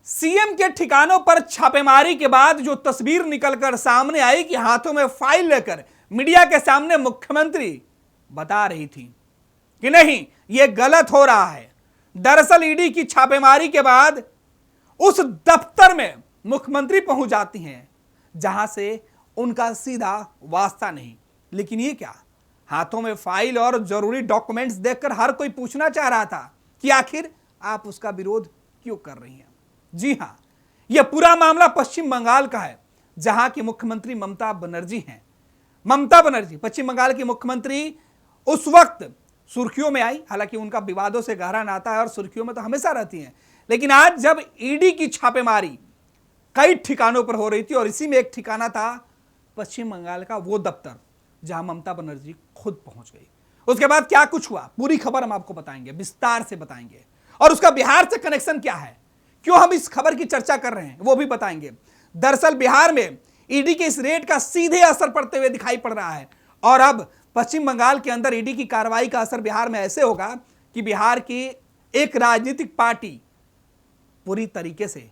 CM के ठिकानों पर छापेमारी के बाद जो तस्वीर निकलकर सामने आई कि हाथों में फाइल लेकर मीडिया के सामने मुख्यमंत्री बता रही थी कि नहीं, यह गलत हो रहा है। दरअसल ईडी की छापेमारी के बाद उस दफ्तर में मुख्यमंत्री पहुंच जाती हैं जहां से उनका सीधा वास्ता नहीं। लेकिन ये क्या, हाथों में फाइल और जरूरी डॉक्यूमेंट्स देखकर हर कोई पूछना चाह रहा था कि आखिर आप उसका विरोध क्यों कर रही हैं। जी हां, यह पूरा मामला पश्चिम बंगाल का है, जहां की मुख्यमंत्री ममता बनर्जी हैं। ममता बनर्जी पश्चिम बंगाल की मुख्यमंत्री उस वक्त सुर्खियों में आई, हालांकि उनका विवादों से गहरा नाता है और सुर्खियों में तो हमेशा रहती हैं। लेकिन आज जब ईडी की छापेमारी कई ठिकानों पर हो रही थी और इसी में एक ठिकाना था पश्चिम बंगाल का वो दफ्तर जहां ममता बनर्जी खुद पहुंच गई। उसके बाद क्या कुछ हुआ, पूरी खबर हम आपको बताएंगे, विस्तार से बताएंगे। और उसका बिहार से कनेक्शन क्या है, क्यों हम इस खबर की चर्चा कर रहे हैं, वो भी बताएंगे। दरअसल बिहार में ईडी के इस रेड का सीधे असर पड़ते हुए दिखाई पड़ रहा है। और अब पश्चिम बंगाल के अंदर ईडी की कार्रवाई का असर बिहार में ऐसे होगा कि बिहार की एक राजनीतिक पार्टी पूरी तरीके से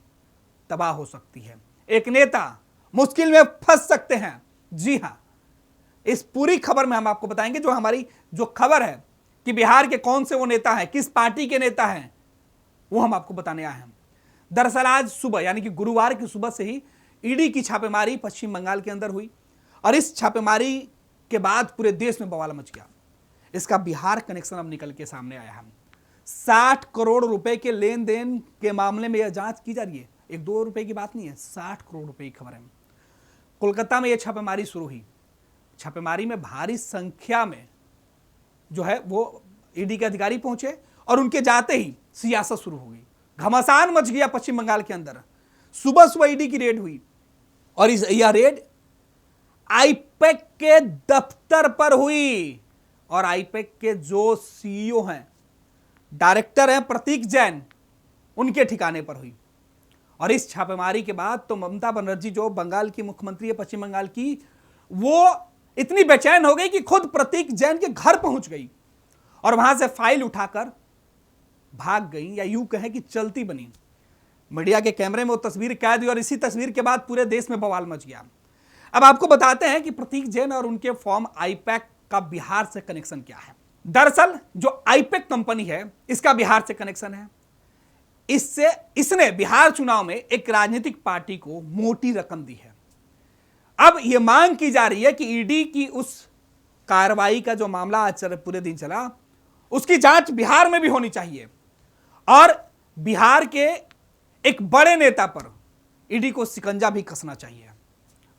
तबाह हो सकती है। एक नेता मुश्किल में फंस सकते हैं। जी हां, इस पूरी खबर में हम आपको बताएंगे। जो हमारी जो खबर है कि बिहार के कौन से वो नेता हैं, किस पार्टी के नेता हैं, वो हम आपको बताने आए हैं। दरअसल आज सुबह यानी कि गुरुवार की सुबह से ही ईडी की छापेमारी पश्चिम बंगाल के अंदर हुई और इस छापेमारी के बाद पूरे देश में बवाल मच गया। इसका बिहार कनेक्शन अब निकल के सामने आया है। 60 करोड़ रुपए के लेन देन के मामले में यह जांच की जा रही है। 1-2 रुपए की बात नहीं है, 60 करोड़ रुपए की खबर है। कोलकाता में यह छापेमारी शुरू हुई। छापेमारी में भारी संख्या में जो है वो ईडी के अधिकारी पहुंचे और उनके जाते ही सियासत शुरू हो गई। घमासान मच गया पश्चिम बंगाल के अंदर। सुबह सुबह ईडी की रेड हुई और यह रेड आईपैक के दफ्तर पर हुई और आईपैक के जो सीईओ हैं, डायरेक्टर हैं प्रतीक जैन, उनके ठिकाने पर हुई। और इस छापेमारी के बाद तो ममता बनर्जी जो बंगाल की मुख्यमंत्री है पश्चिम बंगाल की, वो इतनी बेचैन हो गई कि खुद प्रतीक जैन के घर पहुंच गई और वहां से फाइल उठाकर भाग गई, या यूं कहें कि चलती बनी। मीडिया के कैमरे में वो तस्वीर कैद हुई और इसी तस्वीर के बाद पूरे देश में बवाल मच गया। अब आपको बताते हैं कि प्रतीक जैन और उनके फॉर्म आईपैक का बिहार से कनेक्शन क्या है। दरअसल जो आईपैक कंपनी है, इसका बिहार से कनेक्शन है। इसने बिहार चुनाव में एक राजनीतिक पार्टी को मोटी रकम दी है। अब यह मांग की जा रही है कि ईडी की उस कार्रवाई का जो मामला आज पूरे दिन चला, उसकी जांच बिहार में भी होनी चाहिए और बिहार के एक बड़े नेता पर ईडी को शिकंजा भी कसना चाहिए।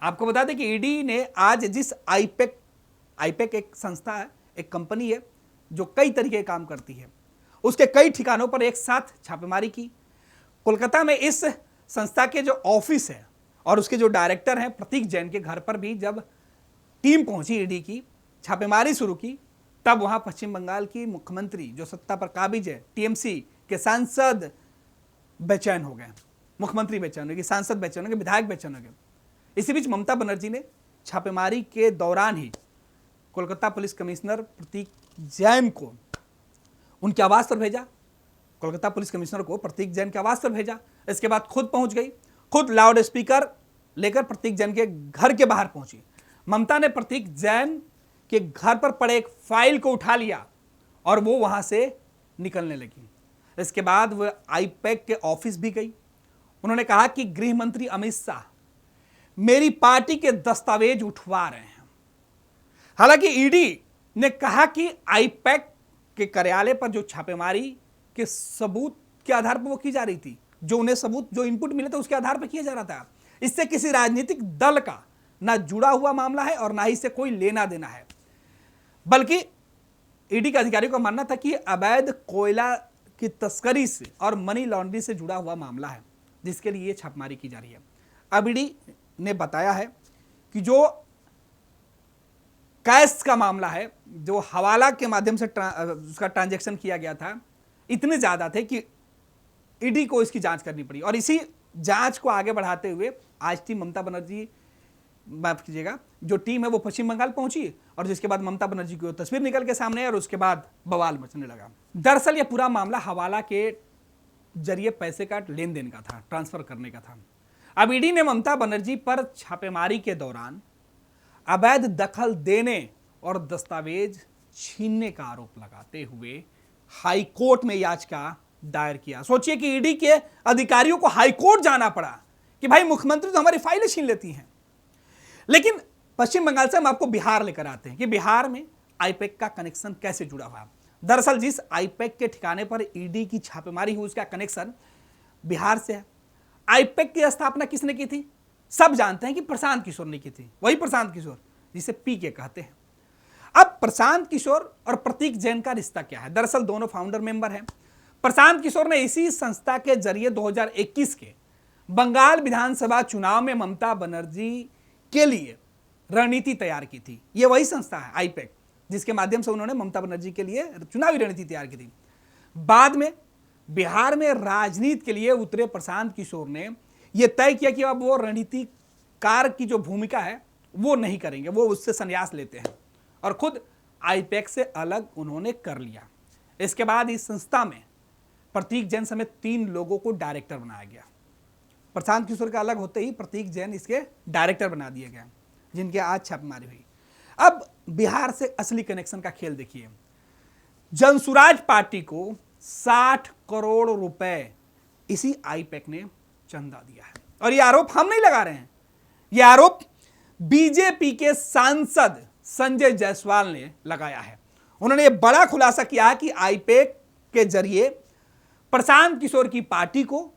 आपको बता दें कि ईडी ने आज जिस आईपैक एक संस्था है, एक कंपनी है जो कई तरीके के काम करती है, उसके कई ठिकानों पर एक साथ छापेमारी की। कोलकाता में इस संस्था के जो ऑफिस है और उसके जो डायरेक्टर हैं प्रतीक जैन के घर पर भी जब टीम पहुंची ईडी की, छापेमारी शुरू की, तब वहां पश्चिम बंगाल की मुख्यमंत्री जो सत्ता पर काबिज है, टीएमसी के सांसद बेचैन हो गए। मुख्यमंत्री बेचैन हो गए, सांसद बेचैन हो गए, विधायक बेचैन हो गए। इसी बीच ममता बनर्जी ने छापेमारी के दौरान ही कोलकाता पुलिस कमिश्नर प्रतीक जैन को उनके आवास पर भेजा। कोलकाता पुलिस कमिश्नर को प्रतीक जैन के आवास पर भेजा। इसके बाद खुद पहुंच गई, खुद लाउड स्पीकर लेकर प्रतीक जैन के घर के बाहर पहुंची। ममता ने प्रतीक जैन के घर पर पड़े एक फाइल को उठा लिया और वो वहां से निकलने लगी। इसके बाद वह आईपैक के ऑफिस भी गई। उन्होंने कहा कि गृह मंत्री अमित शाह मेरी पार्टी के दस्तावेज उठवा रहे हैं। हालांकि ईडी ने कहा कि आईपैक के कार्यालय पर जो छापेमारी के सबूत के आधार पर वो की जा रही थी, जो उन्हें सबूत, जो इनपुट मिले थे उसके आधार पर किया जा रहा था। इससे किसी राजनीतिक दल का ना जुड़ा हुआ मामला है और ना ही इससे कोई लेना देना है, बल्कि ईडी के अधिकारियों का मानना था कि अवैध कोयला की तस्करी से और मनी लॉन्ड्रिंग से जुड़ा हुआ मामला है, जिसके लिए छापेमारी की जा रही है। अब ईडी ने बताया है कि जो कैश का मामला है, जो हवाला के माध्यम से उसका ट्रांजैक्शन किया गया था, इतने ज्यादा थे कि ईडी को इसकी जांच करनी पड़ी। और इसी जांच को आगे बढ़ाते हुए आज टीम ममता बनर्जी, माफ कीजिएगा, जो टीम है वो पश्चिम बंगाल पहुंची और जिसके बाद ममता बनर्जी की तस्वीर निकल के सामने और उसके बाद बवाल मचने लगा। दरअसल यह पूरा मामला हवाला के जरिए पैसे का लेन देन का था, ट्रांसफर करने का था। अब ईडी ने ममता बनर्जी पर छापेमारी के दौरान अवैध दखल देने और दस्तावेज छीनने का आरोप लगाते हुए हाई कोर्ट में याचिका दायर किया। सोचिए कि ईडी के अधिकारियों को हाई कोर्ट जाना पड़ा कि भाई मुख्यमंत्री तो हमारी फाइलें छीन लेती हैं। लेकिन पश्चिम बंगाल से हम आपको बिहार लेकर आते हैं कि बिहार में आईपैक का कनेक्शन कैसे जुड़ा हुआ। दरअसल जिस आईपैक के ठिकाने पर ईडी की छापेमारी हुई उसका कनेक्शन बिहार से है। आईपैक की स्थापना किसने की थी? सब जानते हैं कि प्रशांत किशोर ने की थी, वही प्रशांत किशोर जिसे पी के कहते हैं। अब प्रशांत किशोर और प्रतीक जैन का रिश्ता क्या है? दरअसल दोनों फाउंडर मेंबर हैं। प्रशांत किशोर ने इसी संस्था के जरिए 2021 के बंगाल विधानसभा चुनाव में ममता बनर्जी के लिए रणनीति तैयार की थी। यह वही संस्था है आईपैक जिसके माध्यम से उन्होंने ममता बनर्जी के लिए चुनावी रणनीति तैयार की थी। बाद में बिहार में राजनीति के लिए उतरे प्रशांत किशोर ने यह तय किया कि अब वो रणनीतिकार की जो भूमिका है वो नहीं करेंगे, वो उससे संन्यास लेते हैं और खुद आईपैक से अलग उन्होंने कर लिया। इसके बाद इस संस्था में प्रतीक जैन समेत 3 लोगों को डायरेक्टर बनाया गया। प्रशांत किशोर का अलग होते ही प्रतीक जैन इसके डायरेक्टर बना दिए गए, जिनके आज छापेमारी हुई। अब बिहार से असली कनेक्शन का खेल देखिए। जनसुराज पार्टी को 60 करोड़ रुपए इसी आईपैक ने चंदा दिया है। और यह आरोप हम नहीं लगा रहे हैं, यह आरोप बीजेपी के सांसद संजय जायसवाल ने लगाया है। उन्होंने यह बड़ा खुलासा किया है कि आईपैक के जरिए प्रशांत किशोर की पार्टी को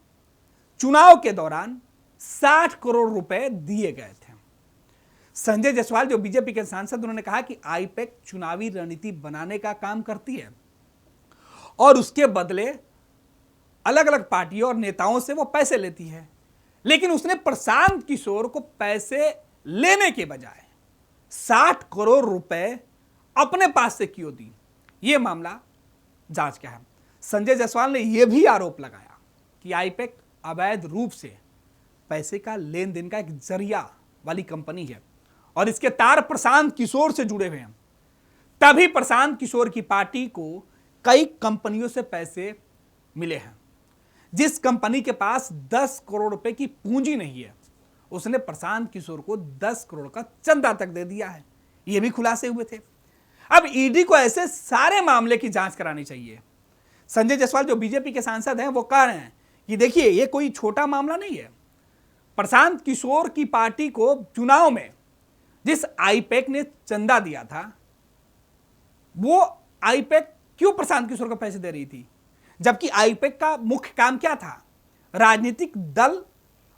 चुनाव के दौरान 60 करोड़ रुपए दिए गए थे। संजय जायसवाल जो बीजेपी के सांसद, उन्होंने कहा कि आईपैक चुनावी रणनीति बनाने का काम करती है और उसके बदले अलग अलग पार्टियों और नेताओं से वो पैसे लेती है। लेकिन उसने प्रशांत किशोर को पैसे लेने के बजाय 60 करोड़ रुपए अपने पास से क्यों दी? यह मामला जांच का है। संजय जायसवाल ने यह भी आरोप लगाया कि आईपैक अवैध रूप से पैसे का लेन देन का एक जरिया वाली कंपनी है और इसके तार प्रशांत किशोर से जुड़े हुए हैं। तभी प्रशांत किशोर की पार्टी को कई कंपनियों से पैसे मिले हैं। जिस कंपनी के पास 10 करोड़ रुपए की पूंजी नहीं है, उसने प्रशांत किशोर को 10 करोड़ का चंदा तक दे दिया है। यह भी खुलासे हुए थे। अब ईडी को ऐसे सारे मामले की जांच करानी चाहिए। संजय जायसवाल जो बीजेपी के सांसद हैं वो कह रहे हैं कि देखिए ये कोई छोटा मामला नहीं है। प्रशांत किशोर की पार्टी को चुनाव में जिस आईपैक ने चंदा दिया था, वो आईपैक क्यों प्रशांत किशोर को पैसे दे रही थी? जबकि आईपैक का मुख्य काम क्या था? राजनीतिक दल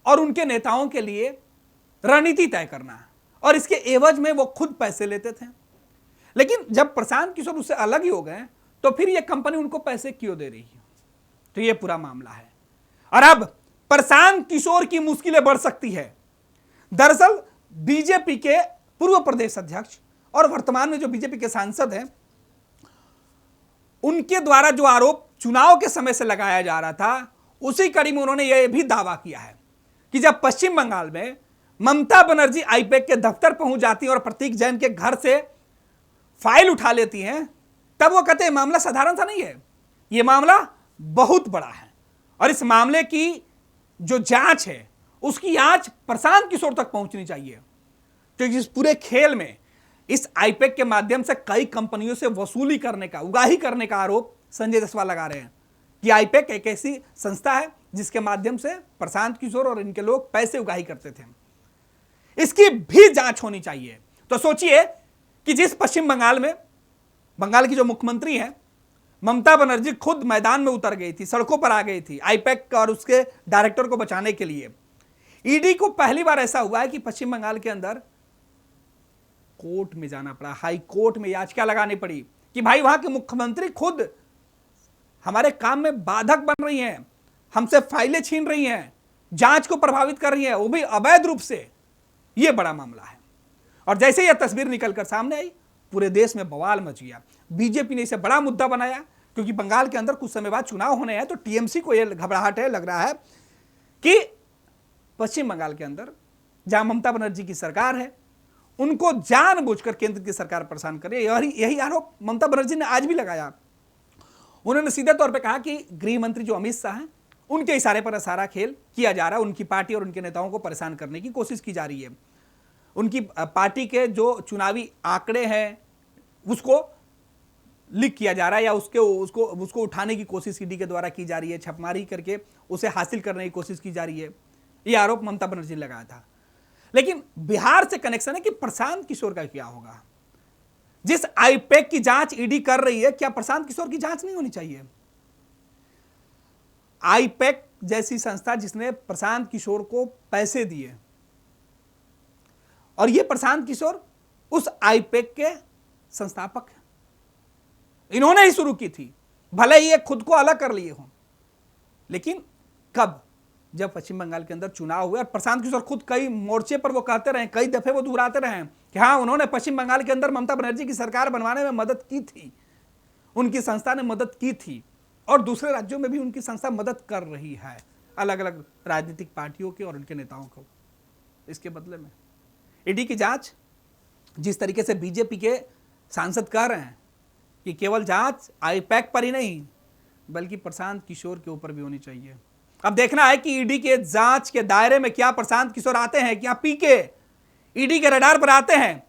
और उनके नेताओं के लिए रणनीति तय करना, और इसके एवज में वो खुद पैसे लेते थे। लेकिन जब प्रशांत किशोर उससे अलग ही हो गए तो फिर यह कंपनी उनको पैसे क्यों दे रही है? तो यह पूरा मामला है। और अब प्रशांत किशोर की मुश्किलें बढ़ सकती है। दरअसल बीजेपी के पूर्व प्रदेश अध्यक्ष और वर्तमान में जो बीजेपी के सांसद हैं, उनके द्वारा जो आरोप चुनाव के समय से लगाया जा रहा था, उसी कड़ी में उन्होंने यह भी दावा किया है कि जब पश्चिम बंगाल में ममता बनर्जी आईपैक के दफ्तर पहुंच जाती हैं और प्रतीक जैन के घर से फाइल उठा लेती हैं, तब वो कहते हैं मामला साधारण सा नहीं है, यह मामला बहुत बड़ा है और इस मामले की जो जांच है उसकी जांच प्रशांत किशोर तक पहुंचनी चाहिए। तो इस पूरे खेल में इस आईपैक के माध्यम से कई कंपनियों से वसूली करने का, उगाही करने का आरोप संजय जायसवाल लगा रहे हैं कि आईपैक एक ऐसी संस्था है जिसके माध्यम से प्रशांत किशोर और इनके लोग पैसे उगाही करते थे। इसकी भी जांच होनी चाहिए। तो सोचिए कि जिस पश्चिम बंगाल में, बंगाल की जो मुख्यमंत्री है ममता बनर्जी, खुद मैदान में उतर गई थी, सड़कों पर आ गई थी आईपैक और उसके डायरेक्टर को बचाने के लिए। ईडी को पहली बार ऐसा हुआ है कि पश्चिम बंगाल के अंदर कोर्ट में जाना पड़ा, हाई कोर्ट में याचिका लगानी पड़ी कि भाई वहां के मुख्यमंत्री खुद हमारे काम में बाधक बन रही हैं, हमसे फाइलें छीन रही हैं, जांच को प्रभावित कर रही हैं, वो भी अवैध रूप से। यह बड़ा मामला है। और जैसे यह तस्वीर निकलकर सामने आई, पूरे देश में बवाल मच गया। बीजेपी ने इसे बड़ा मुद्दा बनाया क्योंकि बंगाल के अंदर कुछ समय बाद चुनाव होने हैं, तो टीएमसी को यह घबराहट है, लग रहा है कि पश्चिम बंगाल के अंदर जहां ममता बनर्जी की सरकार है, उनको जानबूझकर केंद्र की सरकार परेशान करे। यही आरोप ममता बनर्जी ने आज भी लगाया। उन्होंने सीधे तौर पे कहा कि गृह मंत्री जो अमित शाह हैं उनके इशारे पर सारा खेल किया जा रहा है। उनकी पार्टी और उनके नेताओं को परेशान करने की कोशिश की जा रही है। उनकी पार्टी के जो चुनावी आंकड़े हैं उसको लीक किया जा रहा है या उसको उठाने की कोशिश ईडी के द्वारा की जा रही है, छापेमारी करके उसे हासिल करने की कोशिश की जा रही है। यह आरोप ममता बनर्जी ने लगाया था। लेकिन बिहार से कनेक्शन है कि प्रशांत किशोर का क्या होगा? जिस आईपैक की जांच ईडी कर रही है, क्या प्रशांत किशोर की जांच नहीं होनी चाहिए? आईपैक जैसी संस्था जिसने प्रशांत किशोर को पैसे दिए, और यह प्रशांत किशोर उस आईपैक के संस्थापक हैं, इन्होंने ही शुरू की थी। भले ही ये खुद को अलग कर लिए हों, लेकिन कब? जब पश्चिम बंगाल के अंदर चुनाव हुए और प्रशांत किशोर खुद कई मोर्चे पर वो कहते रहे, कई दफे वो दोहराते रहे कि हाँ, उन्होंने पश्चिम बंगाल के अंदर ममता बनर्जी की सरकार बनवाने में मदद की थी, उनकी संस्था ने मदद की थी, और दूसरे राज्यों में भी उनकी संस्था मदद कर रही है अलग अलग राजनीतिक पार्टियों के और उनके नेताओं को। इसके बदले में ईडी की जांच, जिस तरीके से बीजेपी के सांसद कह रहे हैं कि केवल जांच आईपैक पर ही नहीं बल्कि प्रशांत किशोर के ऊपर भी होनी चाहिए। अब देखना है कि ईडी के जांच के दायरे में क्या प्रशांत किशोर आते हैं, क्या पीके ईडी के रडार पर आते हैं,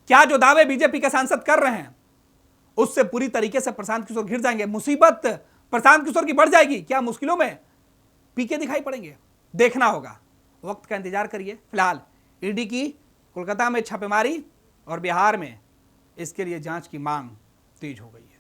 क्या जो दावे बीजेपी के सांसद कर रहे हैं उससे पूरी तरीके से प्रशांत किशोर घिर जाएंगे, मुसीबत प्रशांत किशोर की बढ़ जाएगी, क्या मुश्किलों में पीके दिखाई पड़ेंगे? देखना होगा, वक्त का इंतजार करिए। फिलहाल ईडी की कोलकाता में छापेमारी और बिहार में इसके लिए जांच की मांग तेज हो गई।